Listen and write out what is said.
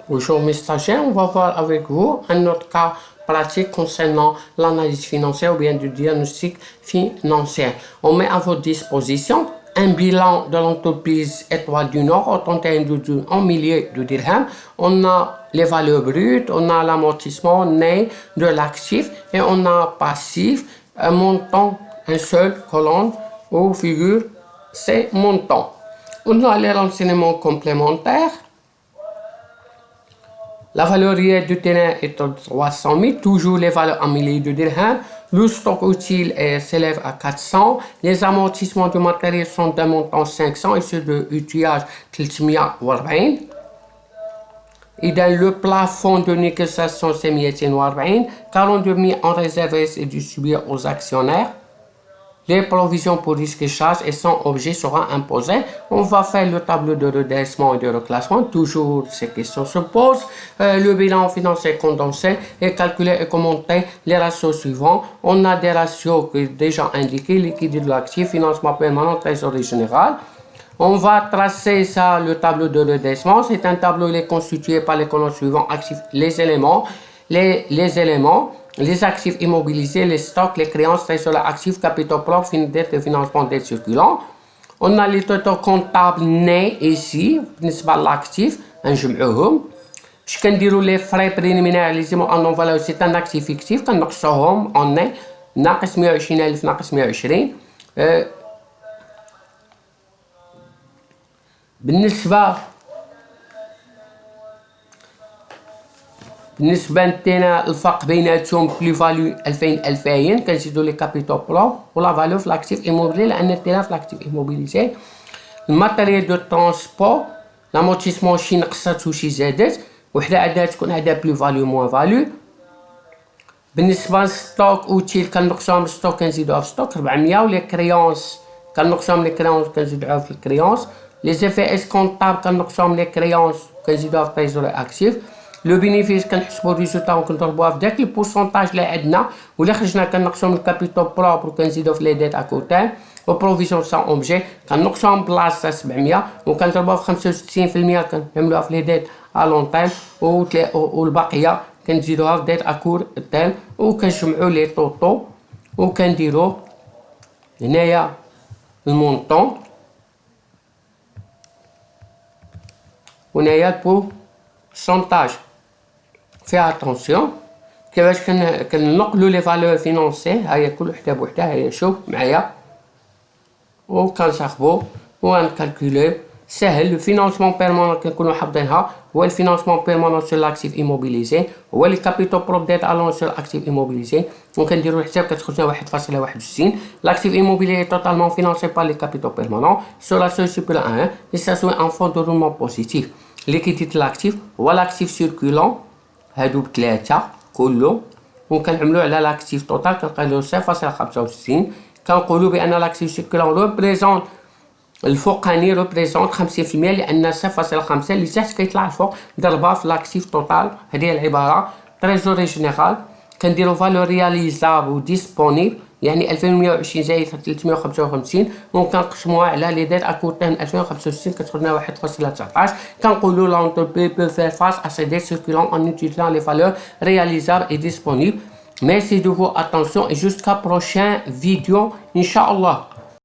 Bonjour mes stagiaires, on va voir avec vous un autre cas pratique concernant l'analyse financière ou bien du diagnostic financier. On met à votre disposition un bilan de l'entreprise Étoile du Nord au 31 12 en milliers de dirhams. On a les valeurs brutes, on a l'amortissement né de l'actif et on a passif, un montant, un seul colonne où figure ces montants. On a les renseignements complémentaires. La valeur réelle du terrain est de 300 000, toujours les valeurs en milliers de dirhams. Le stock utile s'élève à 400. Les amortissements du matériel sont d'un montant 500 et ceux de outillage 340. Et dans le plafond de négociation, c'est 240. 42 000 en réserve et distribué aux actionnaires. Les provisions pour risques et charges et son objet sera imposé. On va faire le tableau de redressement et de reclassement. Toujours ces questions se posent. Le bilan financier condensé est calculé et commenté les ratios suivants. On a des ratios déjà indiqués, liquidité de l'actif, financement permanent, trésorerie générale. On va tracer ça, le tableau de redressement. C'est un tableau qui est constitué par les colonnes suivantes, actifs, les éléments, les actifs immobilisés, les stocks, les créances, trésor actifs, capitaux propres, dette et financement dette circulant. On a les totaux comptables nés ici, بالنسبة l'actif, نجمعوهم. Je كنديروا les frais préliminaires les éléments en non-valeur, c'est un actif fictif, كنقصوهم en nés, ناقص 120,000 ناقص 120. بالنسبة لنا الفرق بيناتهم بلي فاليو 2000 كنزيدو لي كابيتال بروب ولا فاليو في لاكتيف ايموبيلي لان التيران في لاكتيف ايموبيليزي. الماتيريال دو ترونسبور لامورتيسمون شي نقصات وشي زادت، وحده عندها تكون عندها بلي فاليو موان فاليو. بالنسبه للستوك اوتيل كنقصوهم ستوك كنزيدوها في ستوك 400، ولي كريونس كنقصوهم لي كريونس كنزيدوها في الكريونس. لي زيفي اس كونطابل كنقصوهم لي كريونس كنزيدوها في تريزوري اكتيف. لو بينيفيس كنحسبوا الريزولتا وكنضربوها في داك البورسونتاج اللي عندنا، ولا خرجنا كنقصوا من الكابيتال بروبر وكنزيدوا في لي ديت اكوتان. وبروفيزيون سان اوبجي كنقصوهم بلاصه 700 وكنضربوها في 65% كنعملوها في لي ديت ا لون تايم، والباقيه كنزيدوها في ديت اكور تايم، وكنجمعوا لي طوطو وكنديروا هنايا المونطون وهنايا البورسونتاج. فيها اتونسيون كيفاش كننقلوا لي فالور فينونسي. هاهي كل وحده بوحدها، هاهي شوف معايا وكنصاحبوا وغنكالكوليو. سهل. لو فينانسمون بيرمونون كنكونوا حافظينها هو الفينانسمون بيرمونون سور لاكتيف ايموبيليزي، هو لي كابيتال بروب ديت الون سور اكتيف ايموبيليزي، وكنديروا الحساب كتخرج لنا 1.61. لاكتيف ايموبيلي توتالمون فينانسي بار لي كابيتال بيرمونون سور لا سو سوبر 1 et ça soit en fond de roulement positif. ليكيديتي لاكتيف هو لاكتيف سيركولون، هادو بثلاثه كله، وكنعملوا على لاكتيف توتال كنلقاو 0.65. كنقولوا بان لاكتيف سيركولون ريبريزونت الفوقاني ريبريزونت 50% لان 0.5 اللي تحت كيطلع الفوق ضربها في لاكتيف توتال. هذه العباره تريزوري جينيرال كنديروا فالور رياليزابل و ديسپونيبل يعني 2120 زائد 355 وكنقسموها على لي ديت اكوتان 2065 كتخرج لنا 1.19. كنقولوا لونتربريز بو فير فاس ا سي ديت سيركولون en utilisant les valeurs réalisables et disponibles. Merci de votre attention et jusqu'à prochaine vidéo, Inch'Allah.